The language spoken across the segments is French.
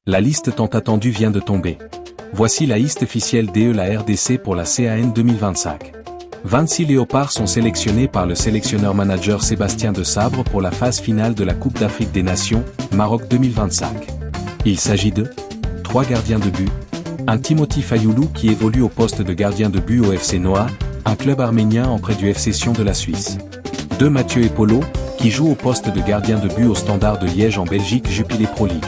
La liste tant attendue vient de tomber. Voici la liste officielle de la RDC pour la CAN 2025. 26 léopards sont sélectionnés par le sélectionneur-manager Sébastien de Sabre pour la phase finale de la Coupe d'Afrique des Nations, Maroc 2025. Il s'agit de 3 gardiens de but, un Timothy Fayoulou qui évolue au poste de gardien de but au FC Noah, un club arménien en prêt du FC Sion de la Suisse. 2 Mathieu Epolo, qui joue au poste de gardien de but au Standard de Liège en Belgique Jupiler Pro League.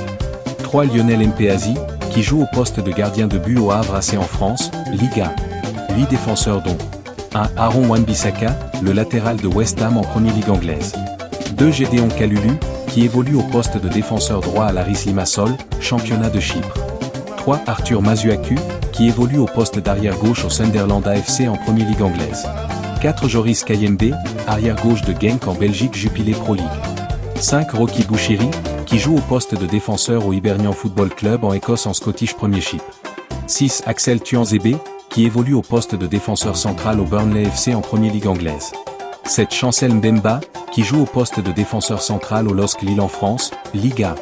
3 Lionel Mpeazi, qui joue au poste de gardien de but au Havre AC en France, Ligue 1. 8 défenseurs dont 1 Aaron Wan-Bissaka, le latéral de West Ham en Premier Ligue anglaise. 2 Gédéon Kalulu, qui évolue au poste de défenseur droit à l'Aris Limassol, championnat de Chypre. 3 Arthur Masuaku, qui évolue au poste d'arrière-gauche au Sunderland AFC en Premier Ligue anglaise. 4 Joris Kayembe, arrière-gauche de Genk en Belgique Jupiler Pro League. 5 Rocky Bouchiri, qui joue au poste de défenseur au Hibernian Football Club en Écosse en Scottish Premiership. 6 Axel Tuanzebe, qui évolue au poste de défenseur central au Burnley FC en Premier Ligue anglaise. 7 Chancel Mbemba, qui joue au poste de défenseur central au LOSC Lille en France, Ligue 1.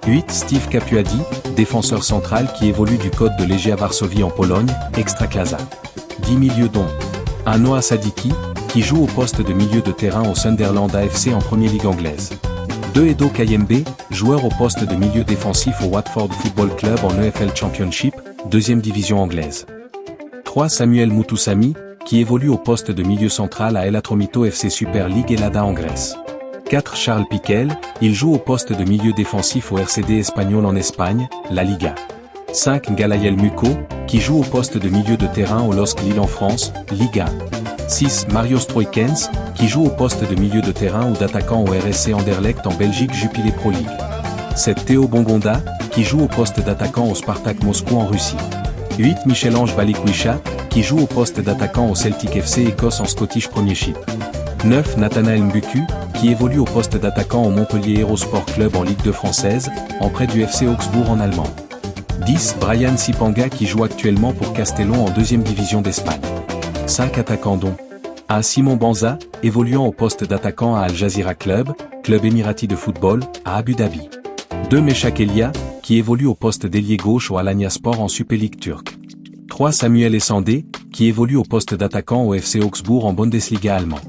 8 Steve Capuadi, défenseur central qui évolue du Code de Legia Varsovie en Pologne, Ekstraklasa. 10 milieux dont 1 Noah Sadiki, qui joue au poste de milieu de terrain au Sunderland AFC en Premier Ligue anglaise. 2 Edo Kayembe, joueur au poste de milieu défensif au Watford Football Club en EFL Championship, 2e division anglaise. 3 Samuel Mutusami, qui évolue au poste de milieu central à El Atromito FC Super League Elada en Grèce. 4 Charles Piquel, il joue au poste de milieu défensif au RCD Espagnol en Espagne, La Liga. 5 Galayel Muko, qui joue au poste de milieu de terrain au LOSC Lille en France, Liga. 6 Mario Stroikens, qui joue au poste de milieu de terrain ou d'attaquant au RSC Anderlecht en Belgique Jupiler Pro League. 7 Théo Bongonda, qui joue au poste d'attaquant au Spartak Moscou en Russie. 8 Michel-Ange Balikwisha, qui joue au poste d'attaquant au Celtic FC Écosse en Scottish Premiership. 9 Nathanael Mbuku, qui évolue au poste d'attaquant au Montpellier Hero Sport Club en Ligue 2 française, en prêt du FC Augsbourg en allemand. 10 Brian Sipanga qui joue actuellement pour Castellón en 2e division d'Espagne. 5 attaquants dont 1 Simon Banza, évoluant au poste d'attaquant à Al Jazeera Club, club émirati de football, à Abu Dhabi. 2 Meshak Elia, qui évolue au poste d'ailier gauche au Alanya Sport en Super League turque. 3 Samuel Essandé, qui évolue au poste d'attaquant au FC Augsbourg en Bundesliga allemand.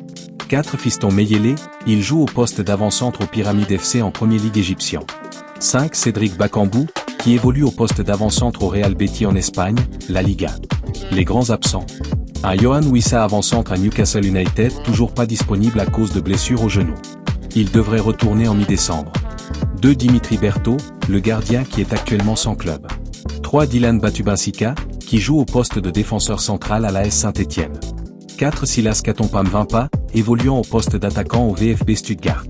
4 Fiston Meyele, il joue au poste d'avant-centre au Pyramide FC en Premier Ligue égyptien. 5 Cédric Bakambou, qui évolue au poste d'avant-centre au Real Betis en Espagne, La Liga. Les grands absents. 1 Johan Wissa avant-centre à Newcastle United toujours pas disponible à cause de blessure au genou. Il devrait retourner en mi-décembre. 2 Dimitri Berthaud, le gardien qui est actuellement sans club. 3 Dylan Batubinsika, qui joue au poste de défenseur central à l'AS Saint-Étienne. 4 Silas Katompam Vimpa, évoluant au poste d'attaquant au VfB Stuttgart.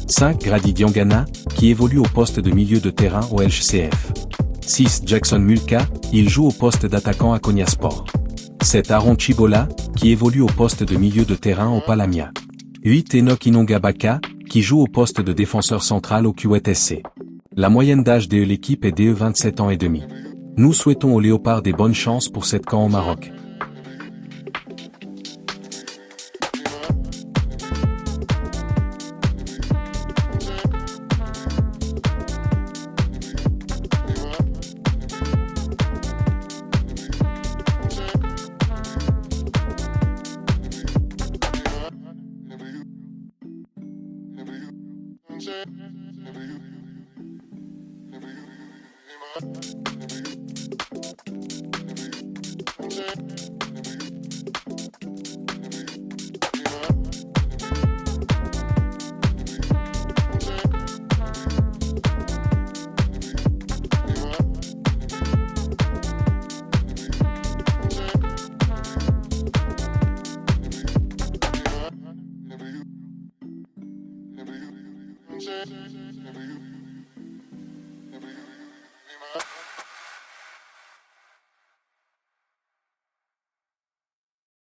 5 Grady Diangana, qui évolue au poste de milieu de terrain au LHCF. 6 Jackson Mulka, il joue au poste d'attaquant à Konyaspor. 7 Aaron Chibola, qui évolue au poste de milieu de terrain au Palamia. 8 Enoch Inongabaka, qui joue au poste de défenseur central au Kuwait SC. La moyenne d'âge de l'équipe est de 27 ans et demi. Nous souhaitons aux Léopards des bonnes chances pour cette CAN au Maroc. Never you.